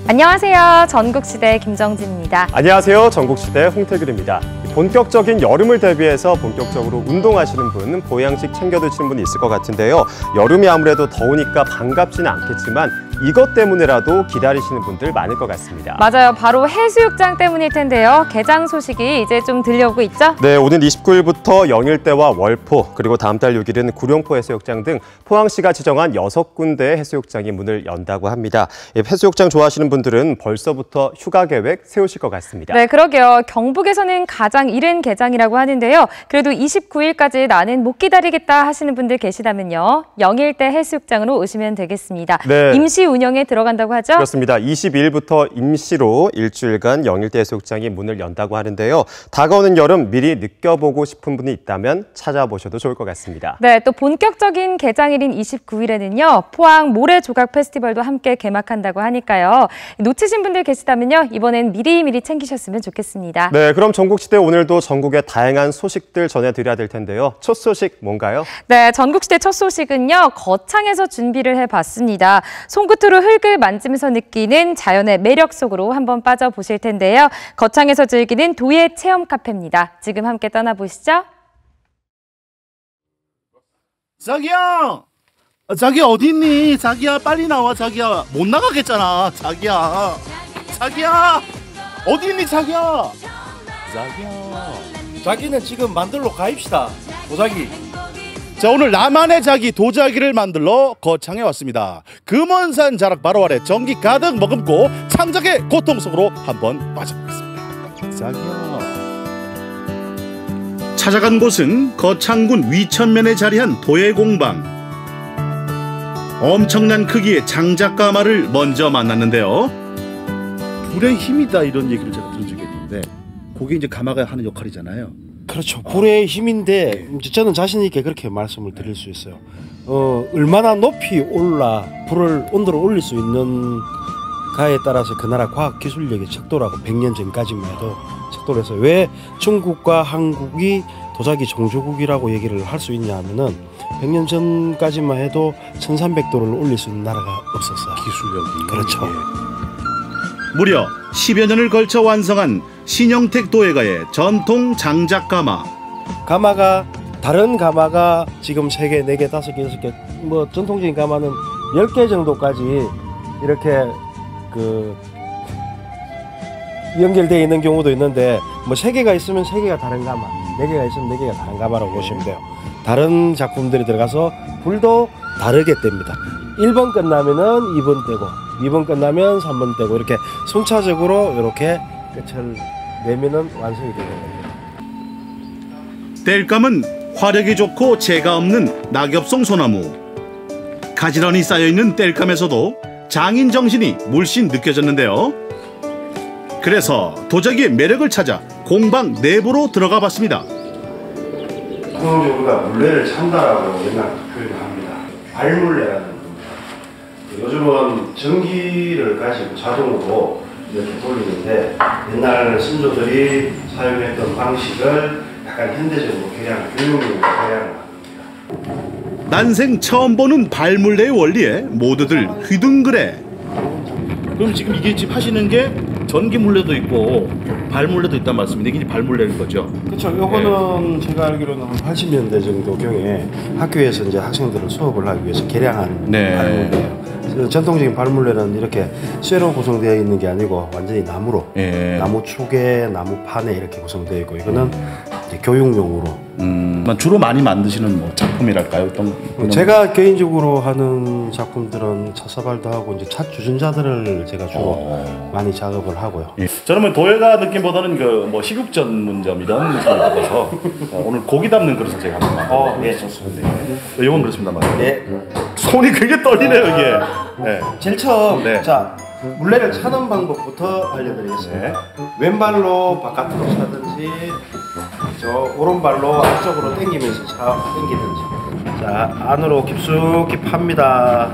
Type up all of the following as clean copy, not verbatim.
안녕하세요. 전국시대 김정진입니다. 안녕하세요. 전국시대 홍태길입니다. 본격적인 여름을 대비해서 본격적으로 운동하시는 분, 보양식 챙겨 드시는 분이 있을 것 같은데요. 여름이 아무래도 더우니까 반갑지는 않겠지만 이것 때문에라도 기다리시는 분들 많을 것 같습니다. 맞아요. 바로 해수욕장 때문일 텐데요. 개장 소식이 이제 좀 들려오고 있죠? 네, 오는 29일부터 영일대와 월포, 그리고 다음 달 6일은 구룡포 해수욕장 등 포항시가 지정한 6군데의 해수욕장이 문을 연다고 합니다. 해수욕장 좋아하시는 분들은 벌써부터 휴가 계획 세우실 것 같습니다. 네, 그러게요. 경북에서는 가장 이른 개장이라고 하는데요. 그래도 29일까지 나는 못 기다리겠다 하시는 분들 계시다면요. 영일대 해수욕장으로 오시면 되겠습니다. 네. 임시 운영에 들어간다고 하죠? 그렇습니다. 22일부터 임시로 일주일간 영일대 해수욕장이 문을 연다고 하는데요. 다가오는 여름 미리 느껴보고 싶은 분이 있다면 찾아보셔도 좋을 것 같습니다. 네, 또 본격적인 개장일인 29일에는요. 포항 모래조각 페스티벌도 함께 개막한다고 하니까요. 놓치신 분들 계시다면요. 이번엔 미리미리 챙기셨으면 좋겠습니다. 네, 그럼 전국시대 오늘도 전국의 다양한 소식들 전해드려야 될 텐데요. 첫 소식 뭔가요? 네, 전국시대 첫 소식은요. 거창에서 준비를 해봤습니다. 손끝으로 흙을 만지면서 느끼는 자연의 매력 속으로 한번 빠져보실 텐데요. 거창에서 즐기는 도예 체험 카페입니다. 지금 함께 떠나보시죠. 자기야! 자기야 어디 있니? 자기야 빨리 나와. 자기야 못 나가겠잖아. 자기야 어디 있니? 자기야 자기는 지금 만들러 가입시다. 도자기. 자, 오늘 나만의 자기 도자기를 만들러 거창에 왔습니다. 금원산 자락 바로 아래 전기 가득 머금고 창작의 고통 속으로 한번 빠져보겠습니다. 자기야. 찾아간 곳은 거창군 위천면에 자리한 도예공방. 엄청난 크기의 장작가마를 먼저 만났는데요. 불의 힘이다 이런 얘기를 제가 들은 적이 있는데 그게 이제 가마가 하는 역할이잖아요. 그렇죠. 불의 힘인데 저는 자신 있게 그렇게 말씀을 드릴 수 있어요. 얼마나 높이 올라 불을 온도를 올릴 수 있는가에 따라서 그 나라 과학 기술력이 척도라고 100년 전까지만 해도 척도를 해서 왜 중국과 한국이 도자기 종주국이라고 얘기를 할 수 있냐 하면은 100년 전까지만 해도 1300도를 올릴 수 있는 나라가 없었어요. 기술력이. 그렇죠. 무려 10여 년을 걸쳐 완성한 신영택 도예가의 전통 장작 가마. 가마가 다른 가마가 지금 3개, 4개, 5개, 6개 뭐 전통적인 가마는 10개 정도까지 이렇게 그 연결되어 있는 경우도 있는데 뭐 3개가 있으면 3개가 다른 가마, 4개가 있으면 4개가 다른 가마라고 보시면 돼요. 다른 작품들이 들어가서 불도 다르게 뗍니다. 1번 끝나면은 2번 떼고 2번 끝나면 3번 떼고 이렇게 순차적으로 이렇게 끝을 내면은 완성이 되는 겁니다. 땔감은 화력이 좋고 재가 없는 낙엽송 소나무. 가지런히 쌓여있는 땔감에서도 장인 정신이 물씬 느껴졌는데요. 그래서 도자기의 매력을 찾아 공방 내부로 들어가 봤습니다. 통상적으로 우리가 물레를 찬다라고 옛날 표현을 합니다. 발물레라는 겁니다. 요즘은 전기를 가지고 자동으로 이렇게 돌리는데 옛날 선조들이 사용했던 방식을 약간 현대적으로 교육용으로 개량을 합니다. 난생 처음 보는 발물레의 원리에 모두들 휘둥그레. 그럼 지금 이게 지금 하시는 게 전기 물레도 있고 발물레도 있단 말씀인데 이게 발물레인 거죠? 그렇죠. 요거는 제가 알기로는 한 80년대 정도 경에 학교에서 이제 학생들을 수업을 하기 위해서 개량한 발물레예요. 전통적인 발물레는 이렇게 쇠로 구성되어 있는 게 아니고 완전히 나무로, 나무 축에 나무 판에 이렇게 구성되어 있고 이거는 이제 교육용으로. 주로 많이 만드시는 뭐 작품이랄까요? 어떤 제가 개인적으로 하는 작품들은 찻사발도 하고 이제 찻 주전자들을 제가 주로 많이 작업을 하고요. 저는 뭐 도예가 느낌보다는 그 뭐 식육 전문점 이런 느낌을 받아서 오늘 고기 담는 그릇을 제가 한번 네, 좋습니다. 이건 그렇습니다만. 네. 손이 굉장히 떨리네요 이게. 네. 제일 처음 네. 자 물레를 차는 방법부터 알려드리겠습니다. 네. 왼발로 바깥으로 차든지 저 오른발로 앞쪽으로 당기면서 당기든지. 자 안으로 깊숙이 팝니다.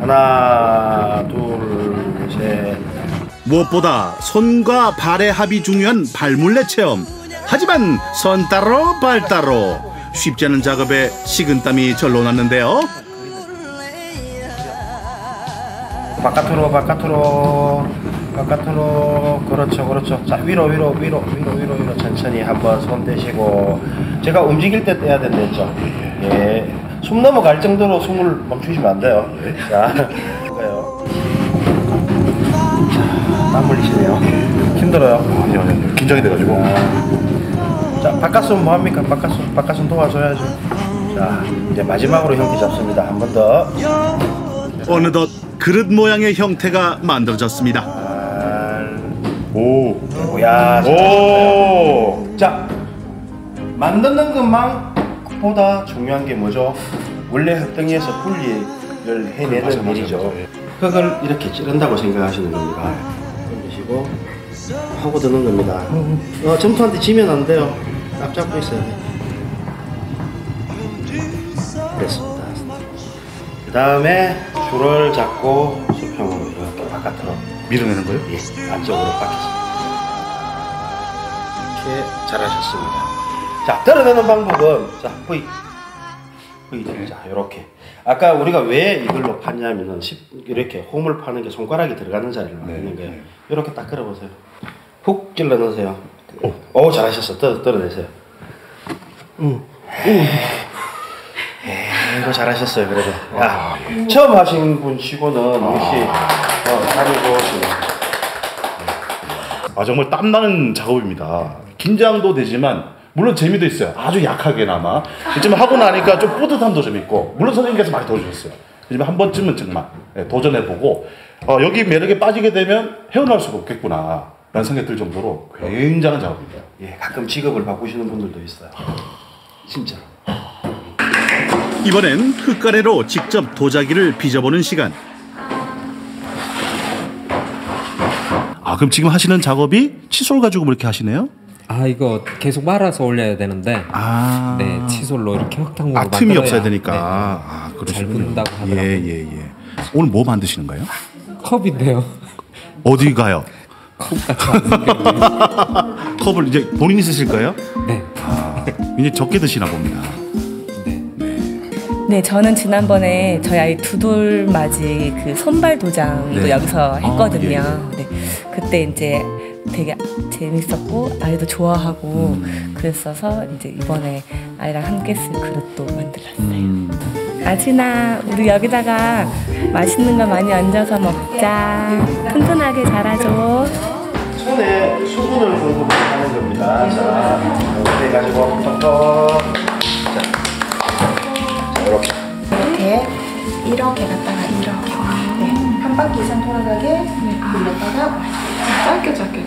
하나 둘 셋. 무엇보다 손과 발의 합이 중요한 발물레 체험. 하지만 손 따로 발 따로 쉽지 않은 작업에 식은땀이 절로 났는데요. 바깥으로 그렇죠. 자, 위로 천천히 한번 손 떼시고, 제가 움직일 때 떼야 된다 했죠. 예. 숨 넘어갈 정도로 숨을 멈추시면 안 돼요. 자, 볼까요? 땀 흘리시네요. 힘들어요? 아니요. 긴장이 돼가지고. 자, 바깥손 뭐합니까? 바깥손 도와줘야죠. 자, 이제 마지막으로 형태 잡습니다. 한 번 더. 어느덧 그릇 모양의 형태가 만들어졌습니다. 오. 뭐야. 오. 자, 만드는 것만보다 중요한 게 뭐죠? 원래 흙덩이에서 분리를 해내는 일이죠. 흙을 이렇게 찌른다고 생각하시는 겁니다. 던지시고 하고 드는 겁니다. 점토한테 지면 안 돼요. 딱 잡고 있어야 돼요. 됐습니다. 그 다음에 줄을 잡고 수평으로 이렇게 바깥으로 밀어내는 거예요? 예, 안쪽으로 바뀌었습니다. 이렇게 잘하셨습니다. 자, 드러내는 방법은 자, V 자, 이렇게. 아까 우리가 왜 이걸로 파냐면은 이렇게 홈을 파는 게 손가락이 들어가는 자리를 만드는 거예요. 이렇게 딱 끌어보세요. 훅 찔러 넣으세요. 오, 잘하셨어. 떨어내세요. 이거 잘하셨어요. 그래도. 야, 처음 하신 분 치고는 역시 잘하고 아, 정말 땀나는 작업입니다. 긴장도 되지만 물론 재미도 있어요. 아주 약하게나마. 하지만 하고 나니까 좀 뿌듯함도 좀 있고, 물론 선생님께서 많이 도와주셨어요. 하지만 한 번쯤은 정말 도전해보고 여기 매력에 빠지게 되면 헤어나올 수가 없겠구나 라는 생각이 들 정도로 굉장한 작업입니다. 예, 가끔 직업을 바꾸시는 분들도 있어요. 진짜. 이번엔 흙가래로 직접 도자기를 빚어보는 시간. 아, 그럼 지금 하시는 작업이 칫솔 가지고 그렇게 하시네요? 아, 이거 계속 말아서 올려야 되는데, 아, 네, 칫솔로 이렇게 흙탕물로 아, 틈이 만들어야, 없어야 되니까. 네, 아, 그러시군요. 잘 붙는다고 하더라고요. 예. 오늘 뭐 만드시는 거예요? 컵인데요. 어디 가요? 컵을 이제 본인이 쓰실 거예요? 네. 아, 이제 적게 드시나 봅니다. 네, 저는 지난번에 저희 아이 두돌맞이 그 손발 도장도 네. 여기서 했거든요. 아, 네, 그때 이제 되게 재밌었고 아이도 좋아하고 그랬어서 이제 이번에 아이랑 함께 쓸 그릇도 만들었어요. 아진아, 우리 여기다가 맛있는 거 많이 얹어서 먹자. 튼튼하게 자라줘. 손에 수분을 공급하는 겁니다. 자, 이렇게 해가지고 톡톡. 자, 이렇게 갔다가 이렇게. 네, 한 바퀴 이상 돌아가게 돌렸다가 짧게.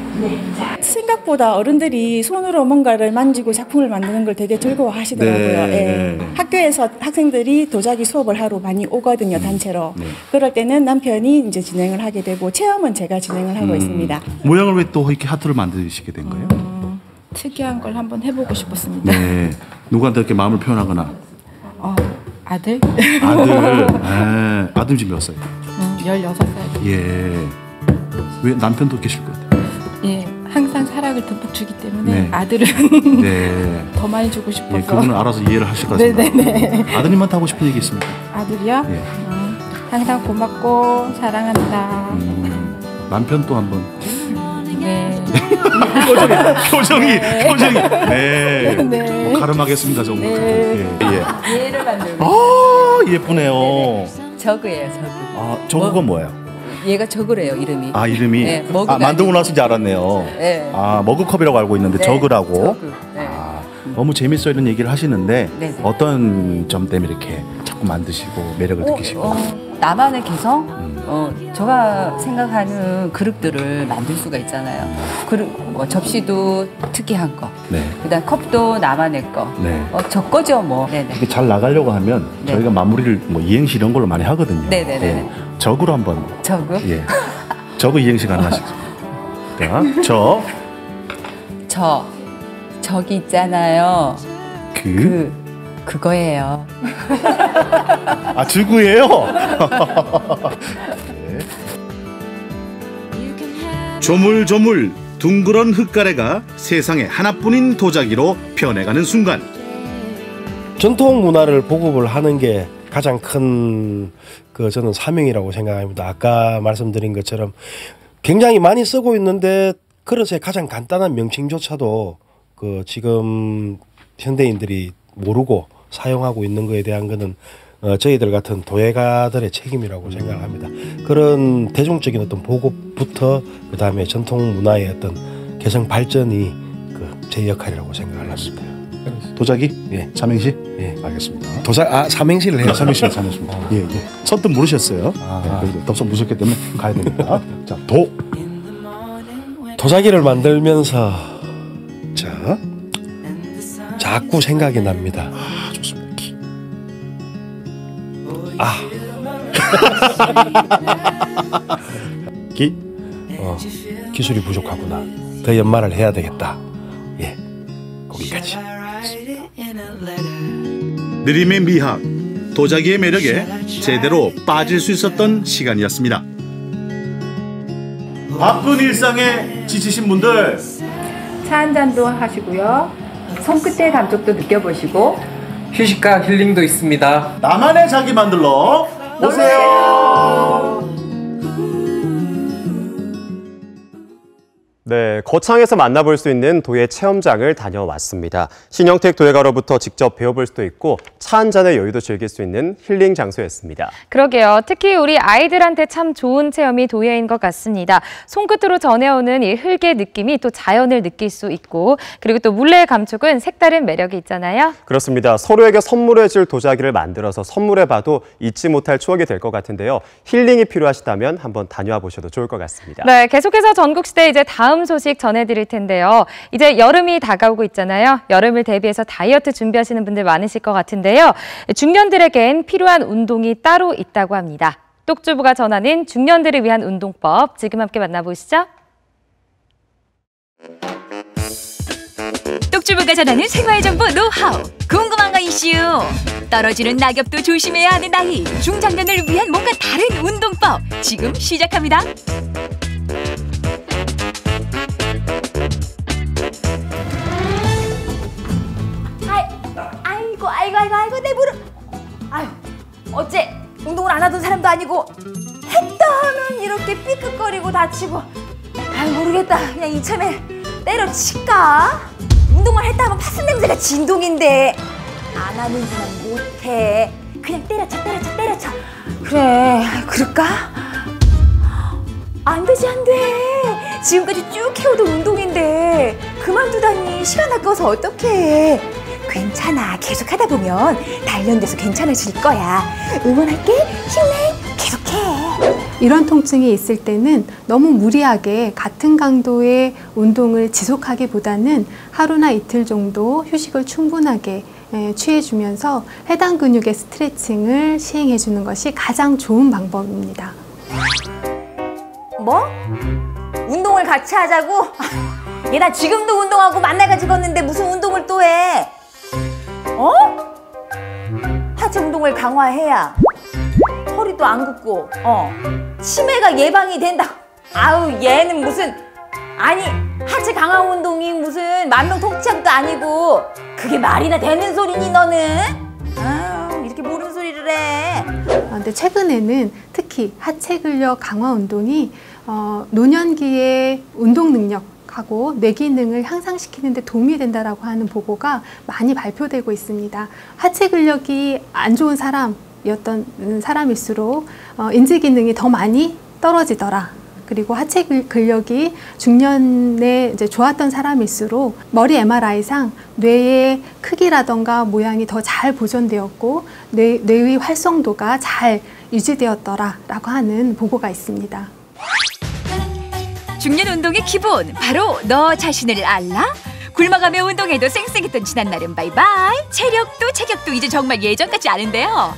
생각보다 어른들이 손으로 뭔가를 만지고 작품을 만드는 걸 되게 즐거워하시더라고요. 네. 예. 학교에서 학생들이 도자기 수업을 하러 많이 오거든요, 단체로. 그럴 때는 남편이 이제 진행을 하게 되고, 체험은 제가 진행을 하고 있습니다. 모양을 왜 또 이렇게 하트를 만드시게 된 거예요? 특이한 걸 한번 해보고 싶었습니다. 네. 누구한테 이렇게 마음을 표현하거나. 아들? 아들. 네. 아들 지금 몇 살? 16살. 예. 왜 남편도 계실 것 같아요? 예, 항상 사랑을 듬뿍 주기 때문에 네. 아들은 네. 더 많이 주고 싶어서. 예, 그분은 알아서 이해를 하실 것 같습니다. 네네네. 아드님한테 하고 싶은 얘기 있습니까? 아들이요? 예. 항상 고맙고 사랑한다. 남편 또 한번. 네. 표정이. 네. 네. 뭐 가름하겠습니다, 정도. 네. 예. 얘를 만들고 아, 예쁘네요. 저그예요, 저그. 아, 저거가 뭐예요? 얘가 저그래요, 이름이. 아, 이름이. 네, 머그가 아, 만들고 아니고. 나서 이제 알았네요. 네. 아, 머그컵이라고 알고 있는데 네, 저그라고. 저그. 네. 아, 너무 재밌어 이런 얘기를 하시는데 네. 어떤 점 때문에 이렇게 자꾸 만드시고 매력을 느끼시고. 나만의 개성? 제가 생각하는 그릇들을 만들 수가 있잖아요. 그릇, 뭐 접시도 특이한 거. 네. 그다음 컵도 나만의 거. 네. 저 거죠, 뭐. 네네. 이게 잘 나가려고 하면 네. 저희가 마무리를 뭐 이행시 이런 걸로 많이 하거든요. 네네네네. 예. 적으로 한번. 저거? 예. 저거 이행시 가능하시죠? 자, 저기 있잖아요. 그거예요. 아, 주구예요? 조물조물 둥그런 흙가래가 세상에 하나뿐인 도자기로 변해가는 순간. 전통 문화를 보급을 하는 게 가장 큰 저는 사명이라고 생각합니다. 아까 말씀드린 것처럼 굉장히 많이 쓰고 있는데 그릇의 가장 간단한 명칭조차도 지금 현대인들이 모르고 사용하고 있는 것에 대한 거는 저희들 같은 도예가들의 책임이라고 생각합니다. 그런 대중적인 어떤 보급부터 그다음에 전통 문화의 어떤 개성 발전이 제 역할이라고 생각을 했습니다. 도자기? 예. 삼행시? 예. 알겠습니다. 삼행시를 해요. 삼행시를 삼행시입니다. 예. 선뜻 모르셨어요. 네, 덥석 무섭기 때문에 가야 됩니다. 자, 도자기를 만들면서 자꾸 생각이 납니다. 좋습니다. 기술이 부족하구나. 더 연말을 해야 되겠다. 예, 거기까지. 느림의 미학, 도자기의 매력에 제대로 빠질 수 있었던 시간이었습니다. 바쁜 일상에 지치신 분들, 차 한 잔도 하시고요. 손끝의 감촉도 느껴보시고 휴식과 힐링도 있습니다. 나만의 자기 만들러 오세요. 네, 거창에서 만나볼 수 있는 도예 체험장을 다녀왔습니다. 신영택 도예가로부터 직접 배워볼 수도 있고 차 한 잔의 여유도 즐길 수 있는 힐링 장소였습니다. 그러게요. 특히 우리 아이들한테 참 좋은 체험이 도예인 것 같습니다. 손끝으로 전해오는 이 흙의 느낌이 또 자연을 느낄 수 있고 그리고 또 물레의 감촉은 색다른 매력이 있잖아요. 그렇습니다. 서로에게 선물해줄 도자기를 만들어서 선물해봐도 잊지 못할 추억이 될 것 같은데요. 힐링이 필요하시다면 한번 다녀와 보셔도 좋을 것 같습니다. 네, 계속해서 전국시대 이제 다음 소식 전해드릴 텐데요. 이제 여름이 다가오고 있잖아요. 여름을 대비해서 다이어트 준비하시는 분들 많으실 것 같은데요. 중년들에겐 필요한 운동이 따로 있다고 합니다. 똑주부가 전하는 중년들을 위한 운동법, 지금 함께 만나보시죠. 똑주부가 전하는 생활정보 노하우, 궁금한 거 이슈. 떨어지는 낙엽도 조심해야 하는 나이, 중장년을 위한 뭔가 다른 운동법, 지금 시작합니다. 아이고 내 무릎. 아유, 어째 운동을 안 하던 사람도 아니고 했다 하면 이렇게 삐끗거리고 다치고. 아유, 모르겠다. 그냥 이참에 때려칠까? 운동만 했다 하면 파스 냄새가 진동인데 안 하는 사람 못해. 그냥 때려쳐. 그래, 그럴까? 안 돼. 지금까지 쭉 해오던 운동인데 그만두다니 시간 아까워서 어떡해. 괜찮아. 계속 하다 보면 단련돼서 괜찮아질 거야. 응원할게. 힘내. 계속해. 이런 통증이 있을 때는 너무 무리하게 같은 강도의 운동을 지속하기보다는 하루나 이틀 정도 휴식을 충분하게 취해주면서 해당 근육의 스트레칭을 시행해주는 것이 가장 좋은 방법입니다. 뭐? 운동을 같이 하자고? 얘 나 지금도 운동하고 만나가지고 걷는데 무슨 운동을 또 해? 하체 운동을 강화해야 허리도 안 굽고 치매가 예방이 된다. 아우, 얘는 무슨, 아니 하체 강화 운동이 무슨 만병통치약도 아니고 그게 말이나 되는 소리니 너는? 아유, 이렇게 모르는 소리를 해. 근데 최근에는 특히 하체 근력 강화 운동이 노년기의 운동 능력하고 뇌 기능을 향상시키는 데 도움이 된다라고 하는 보고가 많이 발표되고 있습니다. 하체 근력이 안 좋은 사람이었던 사람일수록 인지 기능이 더 많이 떨어지더라. 그리고 하체 근력이 중년에 이제 좋았던 사람일수록 머리 MRI상 뇌의 크기라던가 모양이 더 잘 보존되었고 뇌의 활성도가 잘 유지되었더라라고 하는 보고가 있습니다. 중년 운동의 기본, 바로 너 자신을 알라? 굶어가며 운동해도 쌩쌩했던 지난날은 바이바이. 체격도 이제 정말 예전 같지 않은데요.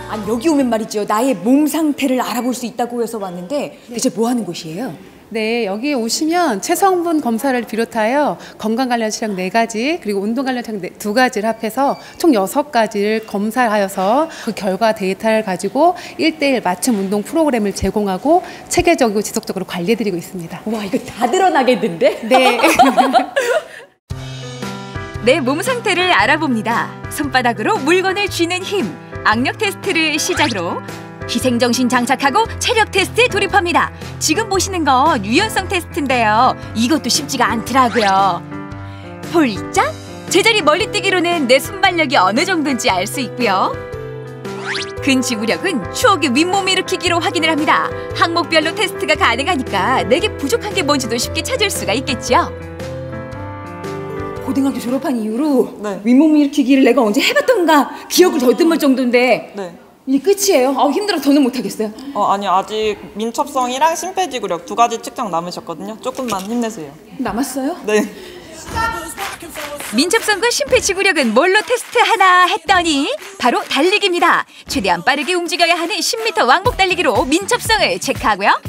아니, 여기 오면 말이죠, 나의 몸 상태를 알아볼 수 있다고 해서 왔는데 대체 뭐 하는 곳이에요? 네, 여기에 오시면 체성분 검사를 비롯하여 건강 관련 치료 4가지, 그리고 운동 관련 치료 2가지를 합해서 총 6가지를 검사하여서 그 결과 데이터를 가지고 1:1 맞춤 운동 프로그램을 제공하고 체계적이고 지속적으로 관리해드리고 있습니다. 와, 이거 다 드러나겠는데? 네. 내 몸 상태를 알아봅니다. 손바닥으로 물건을 쥐는 힘, 악력 테스트를 시작으로 희생정신 장착하고 체력 테스트에 돌입합니다. 지금 보시는 건 유연성 테스트인데요. 이것도 쉽지가 않더라고요. 홀짝 제자리 멀리 뛰기로는 내 순발력이 어느 정도인지 알 수 있고요. 근지구력은 추억의 윗몸 일으키기로 확인을 합니다. 항목별로 테스트가 가능하니까 내게 부족한 게 뭔지도 쉽게 찾을 수가 있겠죠. 고등학교 졸업한 이후로 윗몸 일으키기를 내가 언제 해봤던가 기억을 더듬을 정도인데 이게 끝이에요? 힘들어 더는 못하겠어요. 아니 아직 민첩성이랑 심폐지구력 두 가지 측정 남으셨거든요. 조금만 힘내세요. 남았어요? 네. 민첩성과 심폐지구력은 뭘로 테스트하나 했더니 바로 달리기입니다. 최대한 빠르게 움직여야 하는 10m 왕복 달리기로 민첩성을 체크하고요.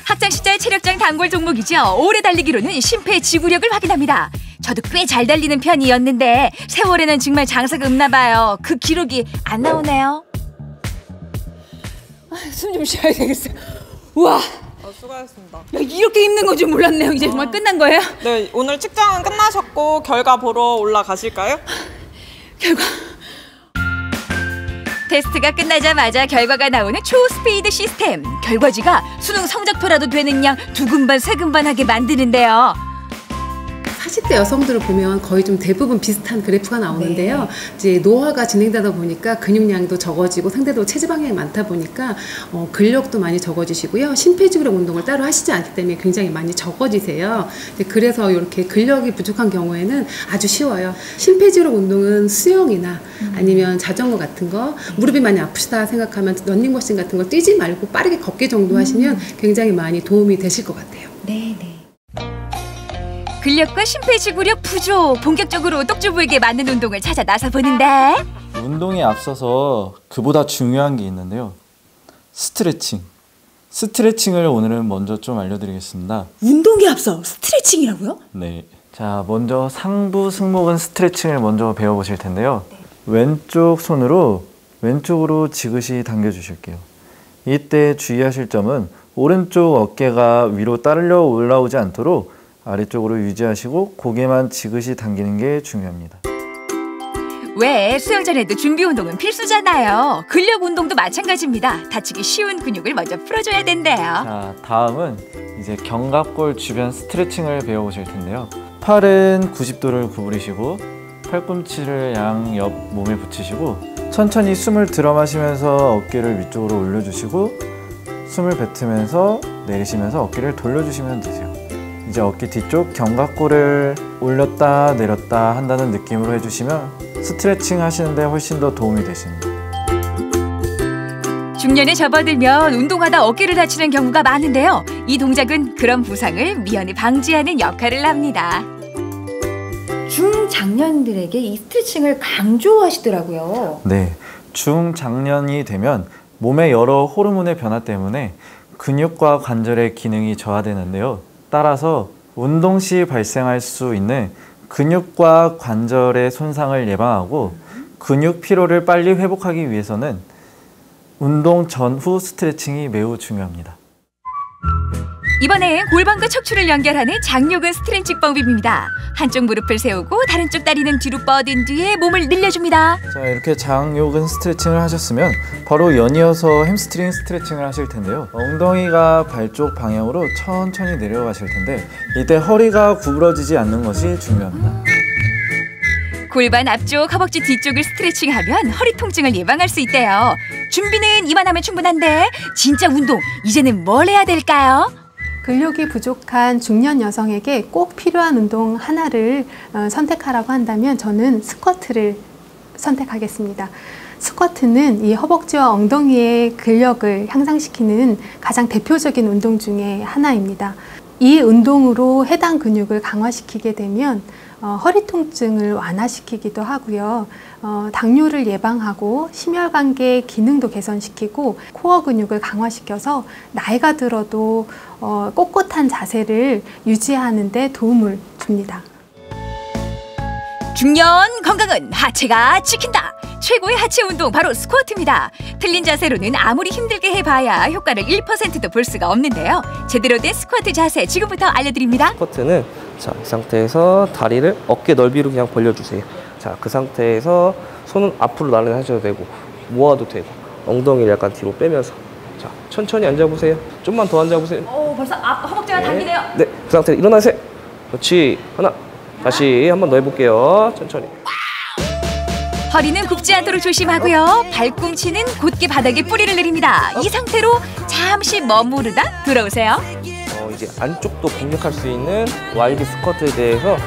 학창시절 체력장 단골 종목이죠. 오래 달리기로는 심폐지구력을 확인합니다. 저도 꽤 잘 달리는 편이었는데 세월에는 정말 장사가 없나 봐요. 그 기록이 안 나오네요. 숨 좀 쉬어야 되겠어요. 우와. 수고하셨습니다. 야, 이렇게 힘든 건 줄 몰랐네요. 이제 정말 끝난 거예요? 네, 오늘 측정은 끝나셨고 결과 보러 올라가실까요? 결과. 테스트가 끝나자마자 결과가 나오는 초스피드 시스템. 결과지가 수능 성적표라도 되는 양 두근반 세근반하게 만드는데요. 40대 여성들을 보면 거의 좀 대부분 비슷한 그래프가 나오는데요. 이제 노화가 진행되다 보니까 근육량도 적어지고 상대도 체지방량이 많다 보니까 근력도 많이 적어지시고요. 심폐지구력 운동을 따로 하시지 않기 때문에 굉장히 많이 적어지세요. 그래서 이렇게 근력이 부족한 경우에는 아주 쉬워요. 심폐지구력 운동은 수영이나 아니면 자전거 같은 거, 무릎이 많이 아프시다 생각하면 러닝머신 같은 거 뛰지 말고 빠르게 걷기 정도 하시면 굉장히 많이 도움이 되실 것 같아요. 네네. 근력과 심폐지구력 부족, 본격적으로 똑주부에게 맞는 운동을 찾아 나서 보는데 운동에 앞서서 그보다 중요한 게 있는데요. 스트레칭. 스트레칭을 오늘은 먼저 좀 알려드리겠습니다. 운동에 앞서 스트레칭이라고요? 네. 자, 먼저 상부 승모근 스트레칭을 먼저 배워보실 텐데요. 왼쪽 손으로 왼쪽으로 지그시 당겨주실게요. 이때 주의하실 점은 오른쪽 어깨가 위로 따르려 올라오지 않도록 아래쪽으로 유지하시고 고개만 지그시 당기는 게 중요합니다. 왜 수영 전에도 준비 운동은 필수잖아요. 근력 운동도 마찬가지입니다. 다치기 쉬운 근육을 먼저 풀어줘야 된대요. 자, 다음은 이제 견갑골 주변 스트레칭을 배워보실 텐데요. 팔은 90도를 구부리시고 팔꿈치를 양옆 몸에 붙이시고 천천히 숨을 들어 마시면서 어깨를 위쪽으로 올려주시고 숨을 뱉으면서 내리시면서 어깨를 돌려주시면 되세요. 이제 어깨 뒤쪽 견갑골을 올렸다 내렸다 한다는 느낌으로 해주시면 스트레칭 하시는데 훨씬 더 도움이 되십니다. 중년에 접어들면 운동하다 어깨를 다치는 경우가 많은데요. 이 동작은 그런 부상을 미연에 방지하는 역할을 합니다. 중장년들에게 이 스트레칭을 강조하시더라고요. 네, 중장년이 되면 몸의 여러 호르몬의 변화 때문에 근육과 관절의 기능이 저하되는데요. 따라서 운동 시 발생할 수 있는 근육과 관절의 손상을 예방하고 근육 피로를 빨리 회복하기 위해서는 운동 전후 스트레칭이 매우 중요합니다. 이번엔 골반과 척추를 연결하는 장요근 스트레칭법입니다. 한쪽 무릎을 세우고 다른 쪽 다리는 뒤로 뻗은 뒤에 몸을 늘려줍니다. 자, 이렇게 장요근 스트레칭을 하셨으면 바로 연이어서 햄스트링 스트레칭을 하실 텐데요. 엉덩이가 발 쪽 방향으로 천천히 내려가실 텐데 이때 허리가 구부러지지 않는 것이 중요합니다. 골반 앞쪽, 허벅지 뒤쪽을 스트레칭하면 허리 통증을 예방할 수 있대요. 준비는 이만하면 충분한데 진짜 운동, 이제는 뭘 해야 될까요? 근력이 부족한 중년 여성에게 꼭 필요한 운동 하나를 선택하라고 한다면 저는 스쿼트를 선택하겠습니다. 스쿼트는 이 허벅지와 엉덩이의 근력을 향상시키는 가장 대표적인 운동 중에 하나입니다. 이 운동으로 해당 근육을 강화시키게 되면 허리 통증을 완화시키기도 하고요. 당뇨를 예방하고 심혈관계 기능도 개선시키고 코어 근육을 강화시켜서 나이가 들어도 꼿꼿한 자세를 유지하는 데 도움을 줍니다. 중년 건강은 하체가 지킨다. 최고의 하체 운동 바로 스쿼트입니다. 틀린 자세로는 아무리 힘들게 해봐야 효과를 1%도 볼 수가 없는데요. 제대로 된 스쿼트 자세 지금부터 알려드립니다. 스쿼트는 자, 이 상태에서 다리를 어깨 넓이로 그냥 벌려주세요. 자, 그 상태에서 손은 앞으로 나란하셔도 되고 모아도 되고 엉덩이를 약간 뒤로 빼면서 자 천천히 앉아보세요. 좀만 더 앉아보세요. 벌써 허벅지가 당기네요. 네, 그 상태로 일어나세요. 그렇지. 하나, 다시 한 번 더 해볼게요. 천천히. 허리는 굽지 않도록 조심하고요. 발꿈치는 곧게 바닥에 뿌리를 내립니다. 이 상태로 잠시 머무르다 돌아오세요. 이제 안쪽도 공략할 수 있는 와이드 스쿼트에 대해서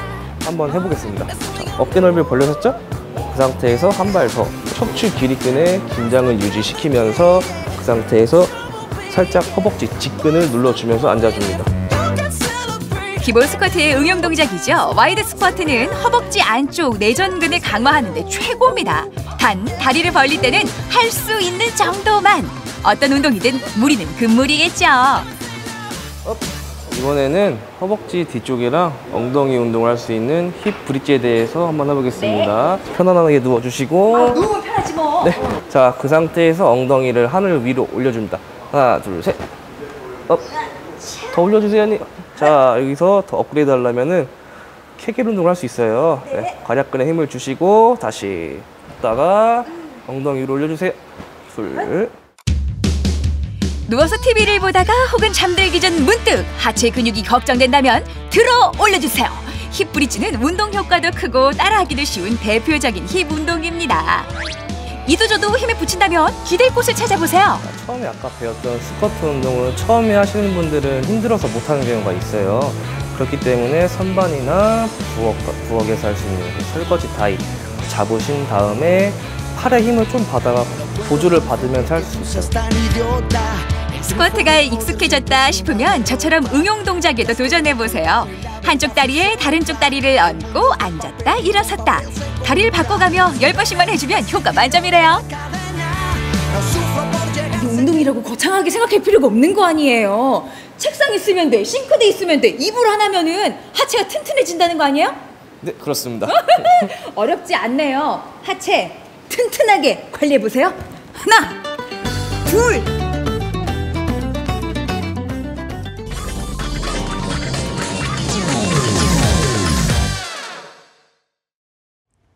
한번 해보겠습니다. 자, 어깨 넓이를 벌려섰죠? 그 상태에서 한 발 더 척추 길이끈의 긴장을 유지시키면서 그 상태에서 살짝 허벅지 직근을 눌러주면서 앉아줍니다. 기본 스쿼트의 응용 동작이죠. 와이드 스쿼트는 허벅지 안쪽 내전근을 강화하는 데 최고입니다. 단 다리를 벌릴 때는 할 수 있는 정도만. 어떤 운동이든 무리는 금물이겠죠. 이번에는 허벅지 뒤쪽이랑 엉덩이 운동을 할 수 있는 힙 브릿지에 대해서 한번 해보겠습니다. 네. 편안하게 누워주시고 누우면 편하지 뭐. 네. 자, 그 상태에서 엉덩이를 하늘 위로 올려줍니다. 하나, 둘, 셋. 업. 더 올려주세요, 언니. 자, 여기서 더 업그레이드 하려면은 케겔 운동을 할 수 있어요. 네. 관략근에 힘을 주시고 다시 했다가 엉덩이 위로 올려주세요. 둘. 누워서 TV를 보다가 혹은 잠들기 전 문득 하체 근육이 걱정된다면 들어 올려주세요. 힙 브릿지는 운동 효과도 크고 따라하기도 쉬운 대표적인 힙 운동입니다. 이도저도 힘에 부친다면 기댈 곳을 찾아보세요. 처음에 아까 배웠던 스쿼트 운동을 처음에 하시는 분들은 힘들어서 못하는 경우가 있어요. 그렇기 때문에 선반이나 부엌에서 할 수 있는 설거지 타입 잡으신 다음에 팔에 힘을 좀 받아가 보조를 받으면서 할 수 있어요. 스쿼트가 익숙해졌다 싶으면 저처럼 응용 동작에도 도전해보세요. 한쪽 다리에 다른 쪽 다리를 얹고 앉았다 일어섰다. 다리를 바꿔가며 10번씩만 해주면 효과 만점이래요. 운동이라고 거창하게 생각할 필요가 없는 거 아니에요. 책상 있으면 돼, 싱크대 있으면 돼. 이불 하나면은 하체가 튼튼해진다는 거 아니에요? 네, 그렇습니다. 어렵지 않네요. 하체 튼튼하게 관리해보세요. 하나, 둘.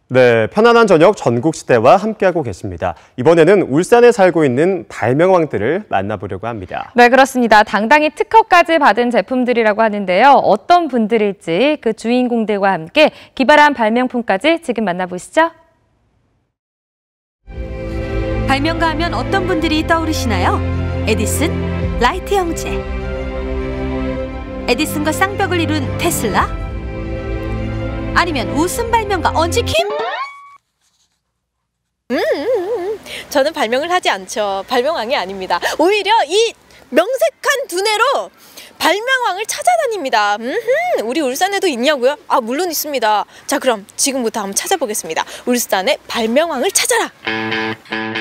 네, 편안한 저녁 전국시대와 함께하고 계십니다. 이번에는 울산에 살고 있는 발명왕들을 만나보려고 합니다. 네, 그렇습니다. 당당히 특허까지 받은 제품들이라고 하는데요. 어떤 분들일지 그 주인공들과 함께 기발한 발명품까지 지금 만나보시죠. 발명가 하면 어떤 분들이 떠오르시나요? 에디슨, 라이트 형제. 에디슨과 쌍벽을 이룬 테슬라? 아니면 웃음 발명가 언지킴? 저는 발명을 하지 않죠. 발명왕이 아닙니다. 오히려 이 명색한 두뇌로 발명왕을 찾아다닙니다. 우리 울산에도 있냐고요? 아, 물론 있습니다. 자, 그럼 지금부터 한번 찾아보겠습니다. 울산의 발명왕을 찾아라!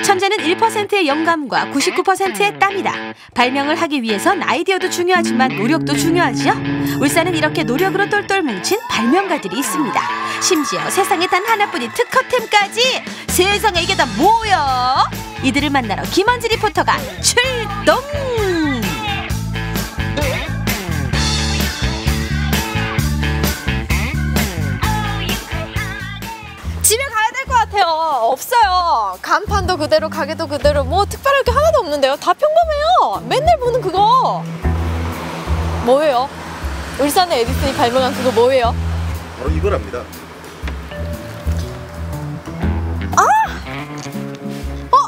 천재는 1%의 영감과 99%의 땀이다. 발명을 하기 위해선 아이디어도 중요하지만 노력도 중요하지요. 울산은 이렇게 노력으로 똘똘 뭉친 발명가들이 있습니다. 심지어 세상에 단 하나뿐인 특허템까지. 세상에 이게 다 뭐야? 이들을 만나러 김원지 리포터가 출동! 집에 가야 될 것 같아요. 없어요. 간판도 그대로, 가게도 그대로, 뭐 특별할 게 하나도 없는데요. 다 평범해요. 맨날 보는 그거. 뭐예요? 울산의 에디슨이 발명한 그거 뭐예요? 바로 이거랍니다.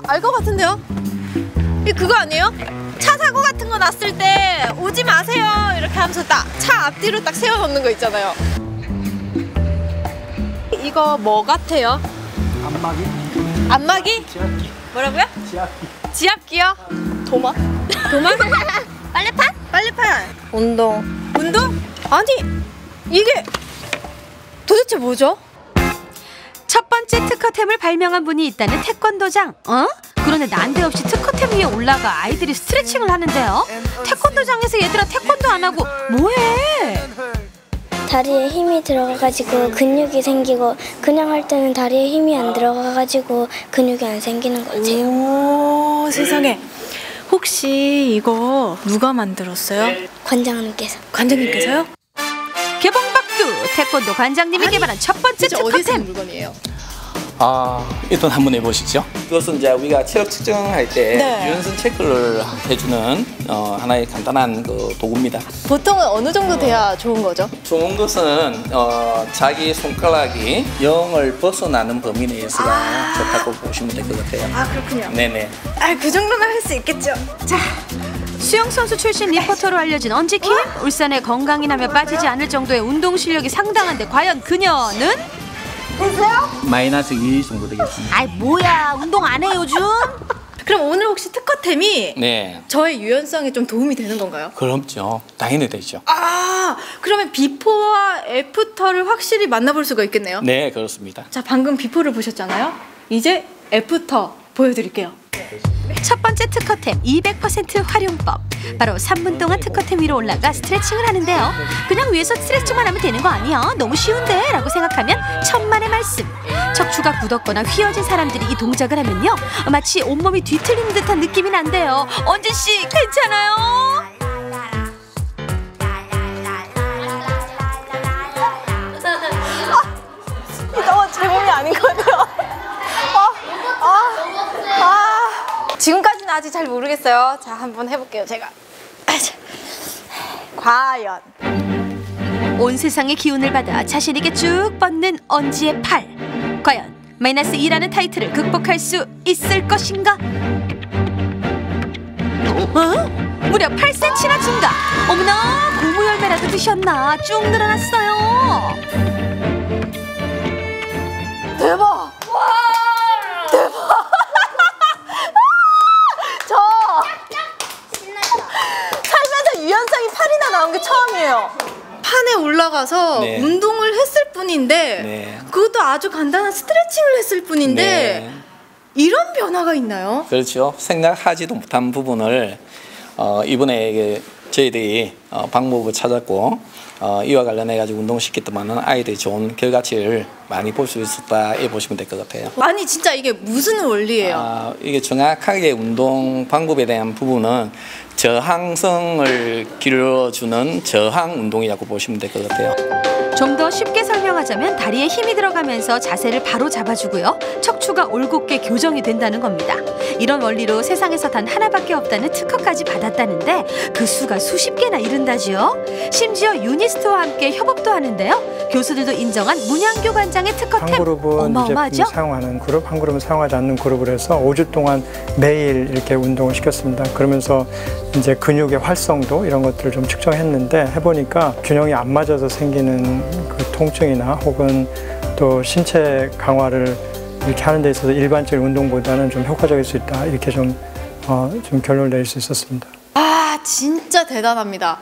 알 것 같은데요? 이 그거 아니에요? 차 사고 같은 거 났을 때 오지 마세요 이렇게 하면서 딱 차 앞뒤로 딱 세워놓는 거 있잖아요. 이거 뭐 같아요? 안마기. 안마기? 지압기. 뭐라고요? 지압기. 지압기요? 도마? 도마? 빨래판? 빨래판. 운동. 운동? 아니 이게 도대체 뭐죠? 첫 번째 특허템을 발명한 분이 있다는 태권도장. 그런데 난데없이 특허템 위에 올라가 아이들이 스트레칭을 하는데요. 태권도장에서 얘들아 태권도 안 하고 뭐해? 다리에 힘이 들어가가지고 근육이 생기고 그냥 할 때는 다리에 힘이 안 들어가가지고 근육이 안 생기는 거지. 오, 세상에. 혹시 이거 누가 만들었어요? 관장님께서. 관장님께서요? 개봉박두 태권도 관장님이 개발한 첫 번째 진짜 어디서 특허템. 물건이에요? 일단 한번 해보시죠. 그것은 이제 우리가 체력 측정할 때 네. 유연성 체크를 해주는 하나의 간단한 그 도구입니다. 보통은 어느 정도 돼야 좋은 거죠? 좋은 것은 자기 손가락이 0을 벗어나는 범위 내에서가 좋다고 보시면 될 것 같아요. 아, 그렇군요. 네네. 그 정도는 할 수 있겠죠. 자, 수영선수 출신 리포터로 알려진 언지킴. 울산의 건강이라며 빠지지 않을 정도의 운동 실력이 상당한데 과연 그녀는? 됐어요? 마이너스 2 정도 되겠습니다. 아이 뭐야, 운동 안 해 요즘? 그럼 오늘 혹시 특허템이 네. 저의 유연성에 좀 도움이 되는 건가요? 그럼요. 당연히 되죠. 그러면 비포와 애프터를 확실히 만나볼 수가 있겠네요. 네, 그렇습니다. 자, 방금 비포를 보셨잖아요. 이제 애프터 보여드릴게요. 첫 번째 특허템 200% 활용법. 바로 3분 동안 특허템 위로 올라가 스트레칭을 하는데요. 그냥 위에서 스트레칭만 하면 되는 거 아니야? 너무 쉬운데? 라고 생각하면 천만의 말씀. 척추가 굳었거나 휘어진 사람들이 이 동작을 하면요, 마치 온몸이 뒤틀리는 듯한 느낌이 난대요. 언지씨 괜찮아요? 너무 제 몸이 아닌 것 같아요. 지금까지는 아직 잘 모르겠어요. 자, 한번 해볼게요, 제가. 과연. 온 세상의 기운을 받아 자신에게 쭉 뻗는 언지의 팔. 과연 마이너스 2라는 타이틀을 극복할 수 있을 것인가? 무려 8cm나 증가. 어머나, 고무 열매라도 드셨나? 쭉 늘어났어요. 대박! 대박! 저 살면서 유연성이 8이나 나온 게 처음이에요. 판에 올라가서 네. 운동을 했을 뿐인데 네. 그것도 아주 간단한 스트레칭을 했을 뿐인데 네. 이런 변화가 있나요? 그렇죠. 생각하지도 못한 부분을 이번에 저희들이 방법을 찾았고 이와 관련해 가지고 운동시켰더만은 아이들이 좋은 결과치를 많이 볼 수 있었다 해 보시면 될 것 같아요. 아니 진짜 이게 무슨 원리예요? 이게 정확하게 운동 방법에 대한 부분은 저항성을 길러주는 저항 운동이라고 보시면 될 것 같아요. 좀 더 쉽게 설명하자면 다리에 힘이 들어가면서 자세를 바로 잡아주고요, 척추가 올곧게 교정이 된다는 겁니다. 이런 원리로 세상에서 단 하나밖에 없다는 특허까지 받았다는데 그 수가 수십 개나 이른다지요. 심지어 유니스트와 함께 협업도 하는데요. 교수들도 인정한 문양교 관장의 특허템. 한 그룹은 어마어마하죠? 제품을 사용하는 그룹, 한 그룹은 사용하지 않는 그룹을 해서 5주 동안 매일 이렇게 운동을 시켰습니다. 그러면서 이제 근육의 활성도 이런 것들을 좀 측정했는데 해보니까 균형이 안 맞아서 생기는 그 통증이나 혹은 또 신체 강화를 이렇게 하는 데 있어서 일반적인 운동보다는 좀 효과적일 수 있다, 이렇게 좀 결론을 내릴 수 있었습니다. 진짜 대단합니다.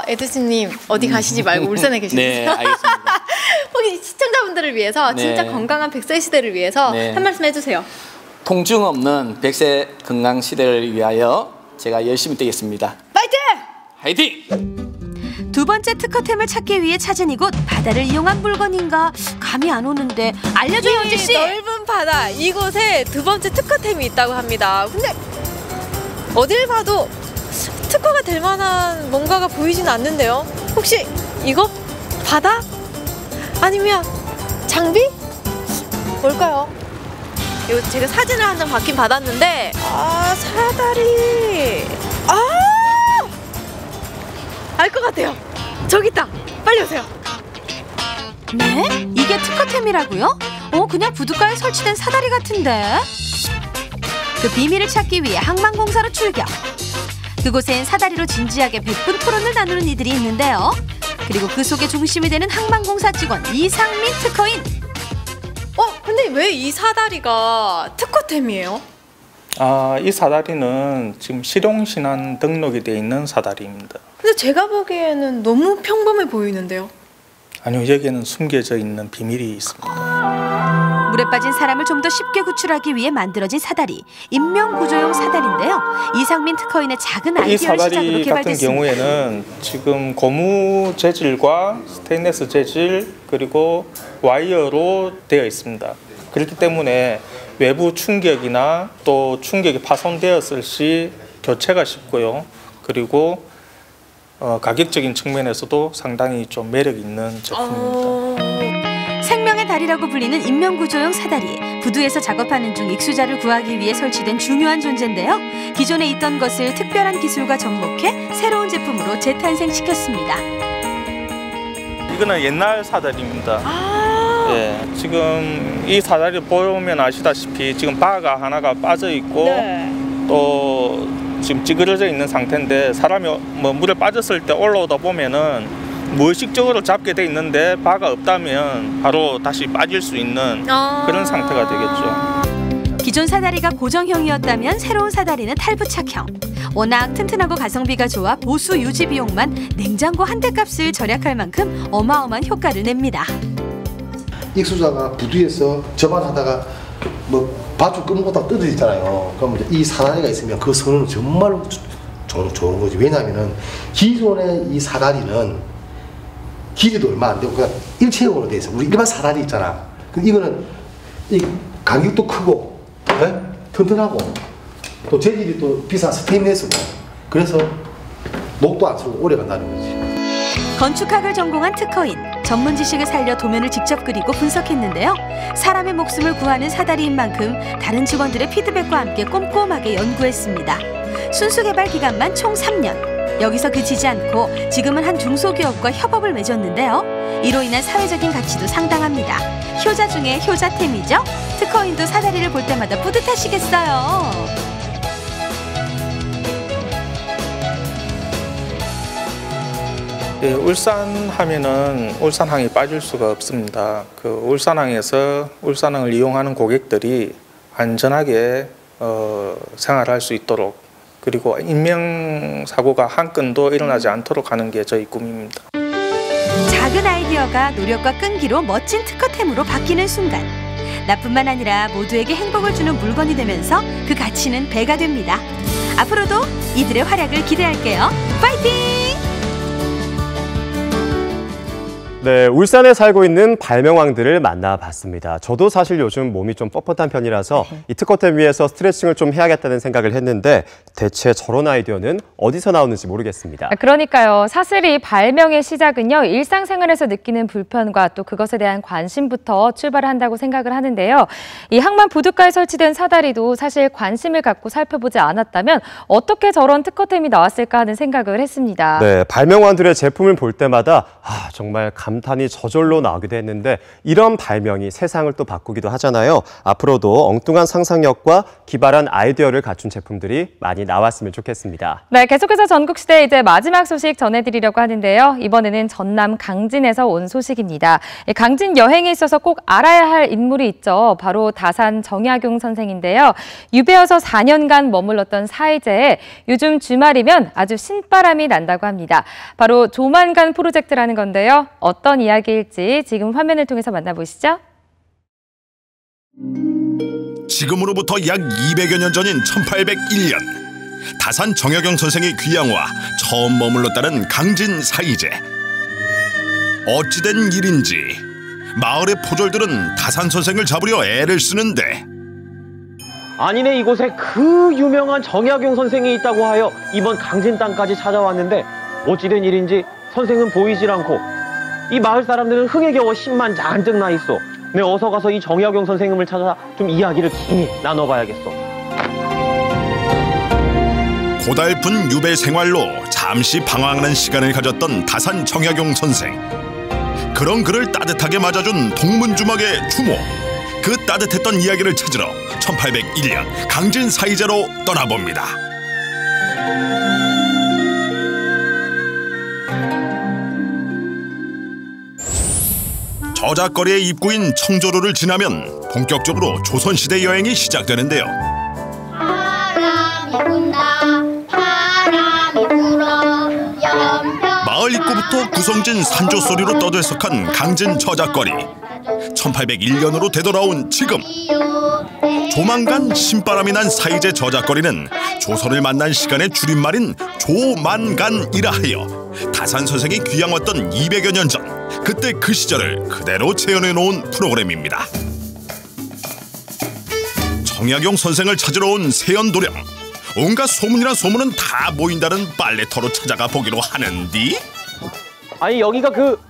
에드슨님 어디 가시지 말고 울산에 계시겠어요? 네, 알겠습니다. 혹시 시청자분들을 위해서 네. 진짜 건강한 100세 시대를 위해서 네. 한 말씀 해주세요. 통증 없는 100세 건강 시대를 위하여 제가 열심히 뛰겠습니다. 파이팅! 화이팅! 두 번째 특허템을 찾기 위해 찾은 이곳, 바다를 이용한 물건인가? 감이 안 오는데 알려줘요, 언지씨. 넓은 바다 이곳에 두 번째 특허템이 있다고 합니다. 근데 어딜 봐도 특허가 될 만한 뭔가가 보이진 않는데요. 혹시 이거? 바다? 아니면 장비? 뭘까요? 이거 제가 사진을 한 장 받긴 받았는데 사다리. 알 것 같아요. 저기 있다. 빨리 오세요. 네? 이게 특허템이라고요? 그냥 부둣가에 설치된 사다리 같은데? 그 비밀을 찾기 위해 항만공사로 출격. 그곳엔 사다리로 진지하게 100분 토론을 나누는 이들이 있는데요. 그리고 그 속에 중심이 되는 항만공사 직원 이상민 특허인. 근데 왜 이 사다리가 특허템이에요? 이 사다리는 지금 실용신안 등록이 되어 있는 사다리입니다. 근데 제가 보기에는 너무 평범해 보이는데요. 아니요, 여기에는 숨겨져 있는 비밀이 있습니다. 물에 빠진 사람을 좀 더 쉽게 구출하기 위해 만들어진 사다리, 인명구조용 사다리인데요. 이상민 특허인의 작은 이 아이디어를 시작으로 사다리 같은 개발됐습니다. 경우에는 지금 고무 재질과 스테인리스 재질 그리고 와이어로 되어 있습니다. 그렇기 때문에 외부 충격이나 또 충격이 파손되었을 시 교체가 쉽고요. 그리고 가격적인 측면에서도 상당히 좀 매력 있는 제품입니다. 생명의 다리라고 불리는 인명구조용 사다리. 부두에서 작업하는 중 익수자를 구하기 위해 설치된 중요한 존재인데요. 기존에 있던 것을 특별한 기술과 접목해 새로운 제품으로 재탄생시켰습니다. 이거는 옛날 사다리입니다. 예, 지금 이 사다리 보면 아시다시피 지금 바가 하나가 빠져 있고 또 지금 찌그러져 있는 상태인데 사람이 뭐 물에 빠졌을 때 올라오다 보면은 무의식적으로 잡게 돼 있는데 바가 없다면 바로 다시 빠질 수 있는 그런 상태가 되겠죠. 기존 사다리가 고정형이었다면 새로운 사다리는 탈부착형. 워낙 튼튼하고 가성비가 좋아 보수 유지 비용만 냉장고 한 대 값을 절약할 만큼 어마어마한 효과를 냅니다. 익수자가 부두에서 저반하다가 뭐 밧줄 끄는 것도 떨어지잖아요. 그럼 이 사다리가 있으면 그 선은 정말로 좋은 거지. 왜냐하면은 기존의 이 사다리는 길이도 얼마 안 되고 그냥 일체형으로 돼 있어. 우리 일반 사다리 있잖아. 이거는 이 간격도 크고, 네? 튼튼하고, 또 재질이 또 비싼 스테인리스고, 그래서 녹도 안 쓰고 오래 간다는 거지. 건축학을 전공한 특허인, 전문 지식을 살려 도면을 직접 그리고 분석했는데요. 사람의 목숨을 구하는 사다리인 만큼 다른 직원들의 피드백과 함께 꼼꼼하게 연구했습니다. 순수 개발 기간만 총 3년. 여기서 그치지 않고 지금은 한 중소기업과 협업을 맺었는데요. 이로 인한 사회적인 가치도 상당합니다. 효자 중에 효자템이죠. 특허인도 사다리를 볼 때마다 뿌듯하시겠어요. 예, 울산 하면은 울산항이 빠질 수가 없습니다. 그 울산항에서 울산항을 이용하는 고객들이 안전하게 생활할 수 있도록, 그리고 인명사고가 한 건도 일어나지 않도록 하는 게 저희 꿈입니다. 작은 아이디어가 노력과 끈기로 멋진 특허템으로 바뀌는 순간, 나뿐만 아니라 모두에게 행복을 주는 물건이 되면서 그 가치는 배가 됩니다. 앞으로도 이들의 활약을 기대할게요. 파이팅! 네, 울산에 살고 있는 발명왕들을 만나봤습니다. 저도 사실 요즘 몸이 좀 뻣뻣한 편이라서 이 특허템 위에서 스트레칭을 좀 해야겠다는 생각을 했는데 대체 저런 아이디어는 어디서 나오는지 모르겠습니다. 그러니까요. 사실 이 발명의 시작은요, 일상생활에서 느끼는 불편과 또 그것에 대한 관심부터 출발을 한다고 생각을 하는데요. 이 항만 부둣가에 설치된 사다리도 사실 관심을 갖고 살펴보지 않았다면 어떻게 저런 특허템이 나왔을까 하는 생각을 했습니다. 네, 발명왕들의 제품을 볼 때마다 정말 감탄이 저절로 나오기도 했는데 이런 발명이 세상을 또 바꾸기도 하잖아요. 앞으로도 엉뚱한 상상력과 기발한 아이디어를 갖춘 제품들이 많이 나왔으면 좋겠습니다. 네, 계속해서 전국시대 이제 마지막 소식 전해드리려고 하는데요. 이번에는 전남 강진에서 온 소식입니다. 강진 여행에 있어서 꼭 알아야 할 인물이 있죠. 바로 다산 정약용 선생인데요. 유배여서 4년간 머물렀던 사이제에 요즘 주말이면 아주 신바람이 난다고 합니다. 바로 조만간 프로젝트라는 건데요. 어떤 이야기일지 지금 화면을 통해서 만나보시죠. 지금으로부터 약 200여 년 전인 1801년 다산 정약용 선생의 귀향과 처음 머물렀다는 강진 사이제. 어찌된 일인지 마을의 포졸들은 다산 선생을 잡으려 애를 쓰는데 아니네, 이곳에 그 유명한 정약용 선생이 있다고 하여 이번 강진 땅까지 찾아왔는데 어찌된 일인지 선생은 보이질 않고 이 마을 사람들은 흥에 겨워 힘만 잔뜩 나 있어. 내 어서 가서 이 정약용 선생님을 찾아 좀 이야기를 긴히 나눠봐야겠어. 고달픈 유배 생활로 잠시 방황하는 시간을 가졌던 다산 정약용 선생. 그런 그를 따뜻하게 맞아준 동문주막의 주모. 그 따뜻했던 이야기를 찾으러 1801년 강진 사이제로 떠나봅니다. 저작거리의 입구인 청조로를 지나면 본격적으로 조선시대 여행이 시작되는데요. 바람이 분다, 바람이 불어, 마을 입구부터 구성진 산조 소리로 떠들썩한 강진 저작거리. 1801년으로 되돌아온 지금 조만간 신바람이 난 사이제 저작거리는 조선을 만난 시간의 줄임말인 조만간이라 하여 다산 선생이 귀향 왔던 200여 년 전 그때 그 시절을 그대로 재현해 놓은 프로그램입니다. 정약용 선생을 찾으러 온 세연도령. 온갖 소문이나 소문은 다 모인다는 빨래터로 찾아가 보기로 하는디. 아니, 여기가 그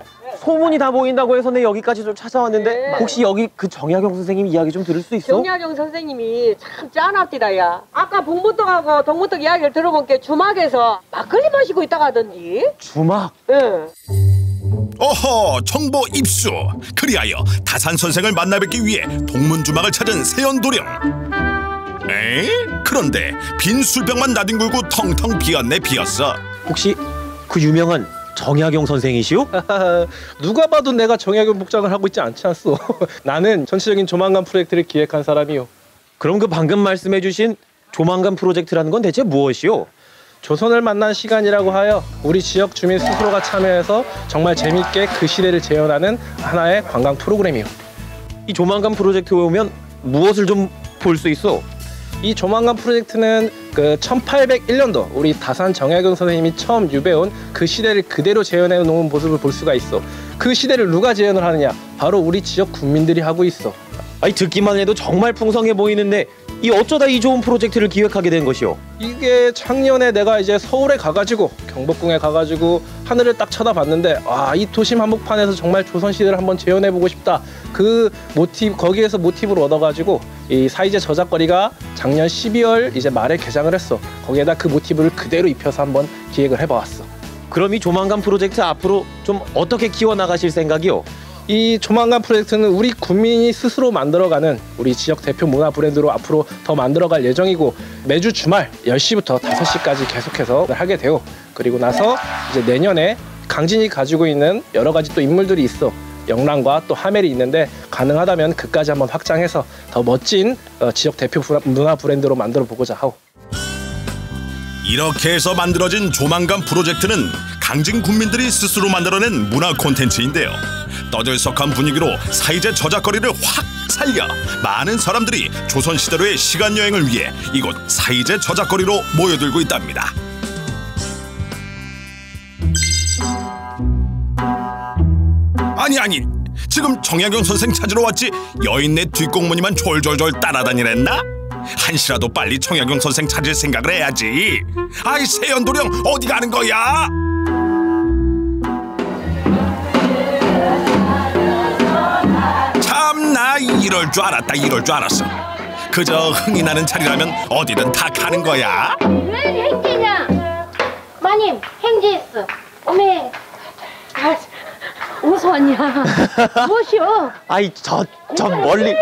소문이 다 모인다고 해서 내 여기까지 좀 찾아왔는데 네. 혹시 여기 그 정약용 선생님 이야기 좀 들을 수 있어? 정약용 선생님이 참 짠합디다 야. 아까 봉무떡하고 동무떡 이야기를 들어본 게 주막에서 막걸리 마시고 있다가 하던지. 주막? 예. 어허, 정보 입수. 그리하여 다산 선생을 만나 뵙기 위해 동문주막을 찾은 세연도령. 에이? 그런데 빈 술병만 나뒹굴고 텅텅 비었네 비었어. 혹시 그 유명한 정약용 선생이시오? 누가 봐도 내가 정약용 복장을 하고 있지 않지 않소. 나는 전체적인 조만간 프로젝트를 기획한 사람이요. 그럼 그 방금 말씀해주신 조만간 프로젝트라는 건 대체 무엇이오? 조선을 만난 시간이라고 하여 우리 지역 주민 스스로가 참여해서 정말 재밌게 그 시대를 재현하는 하나의 관광 프로그램이요. 이 조만간 프로젝트에 오면 무엇을 좀 볼 수 있어? 이 조만간 프로젝트는 그 1801년도 우리 다산 정약용 선생님이 처음 유배온 그 시대를 그대로 재현해 놓은 모습을 볼 수가 있어. 그 시대를 누가 재현을 하느냐? 바로 우리 지역 국민들이 하고 있어. 아니 듣기만 해도 정말 풍성해 보이는데 이 어쩌다 이 좋은 프로젝트를 기획하게 된 것이오? 이게 작년에 내가 이제 서울에 가가지고 경복궁에 가가지고 하늘을 딱 쳐다봤는데 이 도심 한복판에서 정말 조선시대를 한번 재현해보고 싶다. 그 모티브 거기에서 모티브를 얻어가지고 이 사이제 저작거리가 작년 12월 이제 말에 개장을 했어. 거기에다 그 모티브를 그대로 입혀서 한번 기획을 해봐왔어. 그럼 이 조만간 프로젝트 앞으로 좀 어떻게 키워나가실 생각이요? 이 조만간 프로젝트는 우리 국민이 스스로 만들어가는 우리 지역 대표 문화 브랜드로 앞으로 더 만들어갈 예정이고 매주 주말 10시부터 5시까지 계속해서 하게 돼요. 그리고 나서 이제 내년에 강진이 가지고 있는 여러 가지 또 인물들이 있어. 영랑과 또 하멜이 있는데 가능하다면 그까지 한번 확장해서 더 멋진 지역 대표 문화 브랜드로 만들어 보고자 하오. 이렇게 해서 만들어진 조만간 프로젝트는 강진 국민들이 스스로 만들어낸 문화 콘텐츠인데요. 떠들썩한 분위기로 사이제 저작거리를 확 살려 많은 사람들이 조선시대로의 시간여행을 위해 이곳 사이제 저작거리로 모여들고 있답니다. 아니 지금 정약용 선생 찾으러 왔지 여인네 뒷공무니만 졸졸졸 따라다니랬나? 한시라도 빨리 정약용 선생 찾을 생각을 해야지. 아이 세연도령 어디 가는 거야? 참나 이럴 줄 알았어. 그저 흥이 나는 자리라면 어디든 다 가는 거야. 왜 행진이야? 마님 행진했어. 어메 어디서 왔냐? 무엇이오? 아이 저 멀리.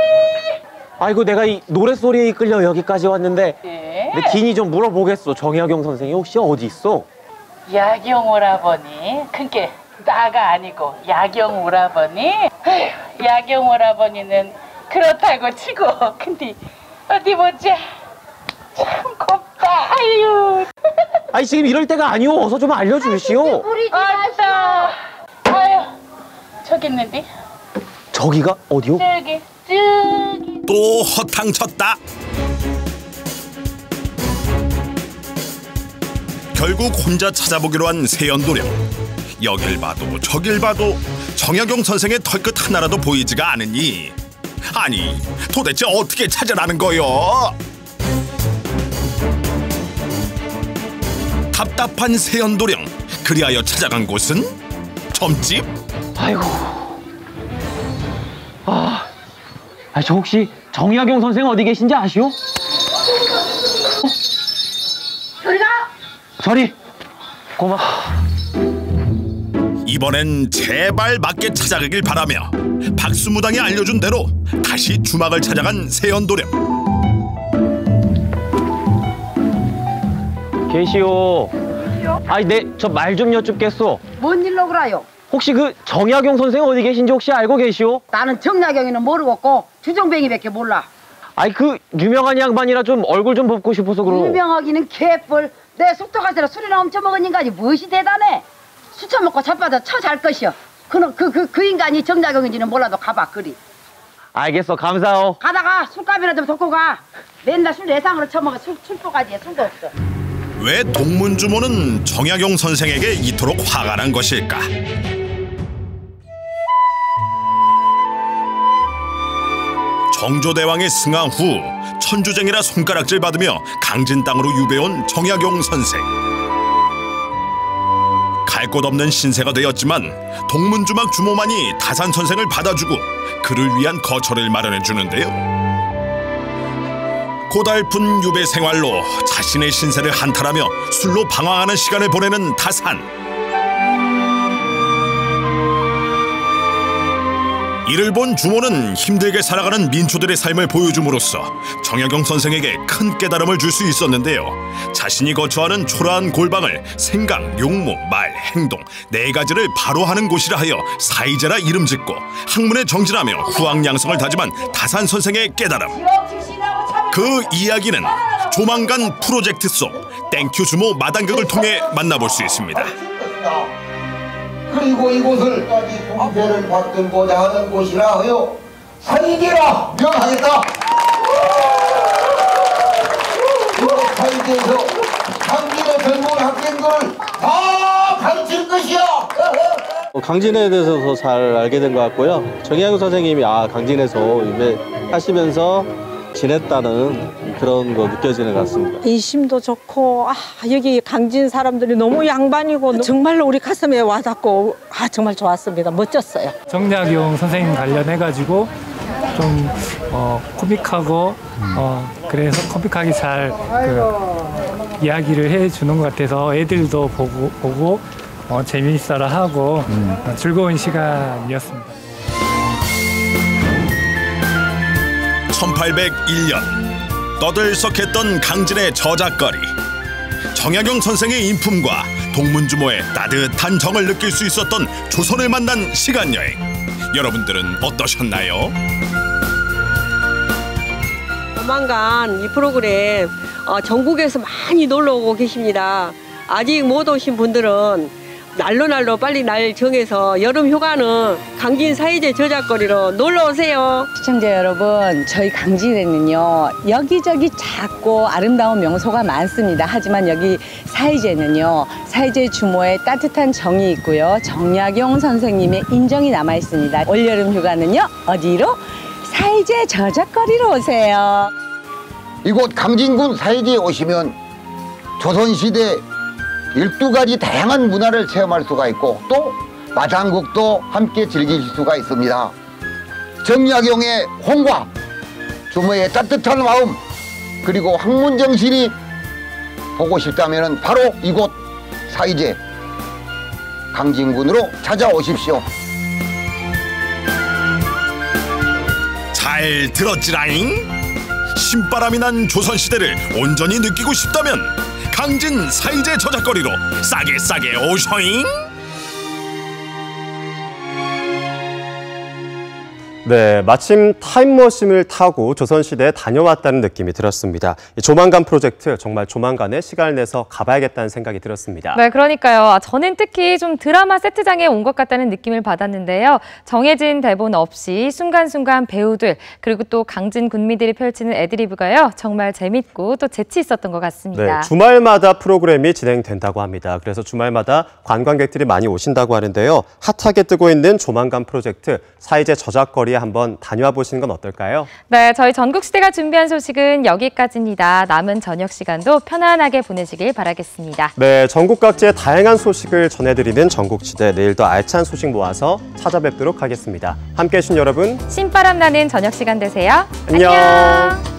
아이고 내가 이 노랫소리에 이끌려 여기까지 왔는데 내 긴이 좀 물어보겠어. 정약용 선생이 혹시 어디 있어? 야경 오라버니. 그게 나가 아니고 야경 오라버니. 야경 오라버니는 그렇다고 치고 근데 어디 보자. 참 곱다. 아유. 아니 지금 이럴 때가 아니오. 어서 좀 알려주시오. 아따. 아유 저기 있는데. 저기가 어디요? 저기. 또 허탕쳤다. 결국 혼자 찾아보기로 한 세연도령. 여길 봐도 저길 봐도 정약용 선생의 털끝 하나라도 보이지가 않으니 아니 도대체 어떻게 찾으라는 거요? 답답한 세연도령. 그리하여 찾아간 곳은 점집? 아이고. 저 혹시 정약용 선생 어디 계신지 아시오? 저리 가! 저리! 고마. 이번엔 제발 맞게 찾아가길 바라며 박수무당이 알려준 대로 다시 주막을 찾아간 세연도령. 계시오. 아니 내 저 말 좀 여쭙겠소. 뭔 일로 그래요? 혹시 그 정약용 선생 어디 계신지 혹시 알고 계시오? 나는 정약용이는 모르겠고 주정뱅이밖에 몰라. 아이 그 유명한 양반이라 좀 얼굴 좀 뵙고 싶어서 그러고. 유명하기는 개뿔. 내 숙도 가서라 술이나 엄청 먹은 인간이 무엇이 대단해? 술 처먹고 자빠져 처잘 것이여. 그 인간이 정약용인지는 몰라도 가봐 그리. 알겠어 감사오. 가다가 술값이나 좀 덮고 가. 맨날 술 내상으로 처먹어 술도까지 술도 없어. 왜 동문주모는 정약용 선생에게 이토록 화가 난 것일까? 정조대왕의 승하 후 천주쟁이라 손가락질 받으며 강진 땅으로 유배온 정약용 선생. 갈 곳 없는 신세가 되었지만 동문주막 주모만이 다산 선생을 받아주고 그를 위한 거처를 마련해 주는데요. 고달픈 유배 생활로 자신의 신세를 한탄하며 술로 방황하는 시간을 보내는 다산. 이를 본 주모는 힘들게 살아가는 민초들의 삶을 보여줌으로써 정약용 선생에게 큰 깨달음을 줄 수 있었는데요. 자신이 거처하는 초라한 골방을 생각, 용모, 말, 행동 4가지를 바로 하는 곳이라 하여 사이제라 이름 짓고 학문에 정진하며 후학양성을 다짐한 다산 선생의 깨달음. 그 이야기는 조만간 프로젝트 속 땡큐 주모 마당극을 통해 만나볼 수 있습니다. 그리고 이곳을 공세를 받들고자 하는 곳이라 하여 사이제라 명하겠다. 사이제에서 강진의 젊은 학생들을 다 가르칠 것이야. 강진에 대해서 더 잘 알게 된 것 같고요. 정약용 선생님이 강진에서 하시면서 지냈다는 그런 거 느껴지는 것 같습니다. 인심도 좋고 여기 강진 사람들이 너무 양반이고 정말로 우리 가슴에 와닿고 정말 좋았습니다. 멋졌어요. 정약용 선생님 관련해가지고 좀 코믹하고 그래서 코믹하게 잘 이야기를 해주는 것 같아서 애들도 보고 재미있어라 하고 즐거운 시간이었습니다. 1801년 떠들썩했던 강진의 저작거리. 정약용 선생의 인품과 동문주모의 따뜻한 정을 느낄 수 있었던 조선을 만난 시간여행. 여러분들은 어떠셨나요? 조만간 이 프로그램 전국에서 많이 놀러 오고 계십니다. 아직 못 오신 분들은 날로 빨리 날 정해서 여름 휴가는 강진 사이제 저작거리로 놀러 오세요. 시청자 여러분, 저희 강진에는요 여기저기 작고 아름다운 명소가 많습니다. 하지만 여기 사이제는요 사이제 주모의 따뜻한 정이 있고요 정약용 선생님의 인정이 남아 있습니다. 올여름 휴가는요 어디로? 사이제 저작거리로 오세요. 이곳 강진군 사이제에 오시면 조선시대 12가지 다양한 문화를 체험할 수가 있고 또 마당극도 함께 즐기실 수가 있습니다. 정약용의 홍과 주모의 따뜻한 마음 그리고 학문 정신이 보고 싶다면 바로 이곳 사이제 강진군으로 찾아오십시오. 잘 들었지라잉? 신바람이 난 조선시대를 온전히 느끼고 싶다면 강진 사이제 저작거리로 싸게 오셔잉. 네, 마침 타임머신을 타고 조선시대에 다녀왔다는 느낌이 들었습니다. 조만간 프로젝트 정말 조만간에 시간을 내서 가봐야겠다는 생각이 들었습니다. 네, 그러니까요. 저는 특히 좀 드라마 세트장에 온 것 같다는 느낌을 받았는데요. 정해진 대본 없이 순간순간 배우들 그리고 또 강진 군미들이 펼치는 애드리브가요. 정말 재밌고 또 재치 있었던 것 같습니다. 네, 주말마다 프로그램이 진행된다고 합니다. 그래서 주말마다 관광객들이 많이 오신다고 하는데요. 핫하게 뜨고 있는 조만간 프로젝트 사이제 저작거리 한번 다녀와 보시는 건 어떨까요? 네, 저희 전국시대가 준비한 소식은 여기까지입니다. 남은 저녁 시간도 편안하게 보내시길 바라겠습니다. 네, 전국 각지의 다양한 소식을 전해드리는 전국시대. 내일도 알찬 소식 모아서 찾아뵙도록 하겠습니다. 함께해 주신 여러분, 신바람 나는 저녁 시간 되세요. 안녕.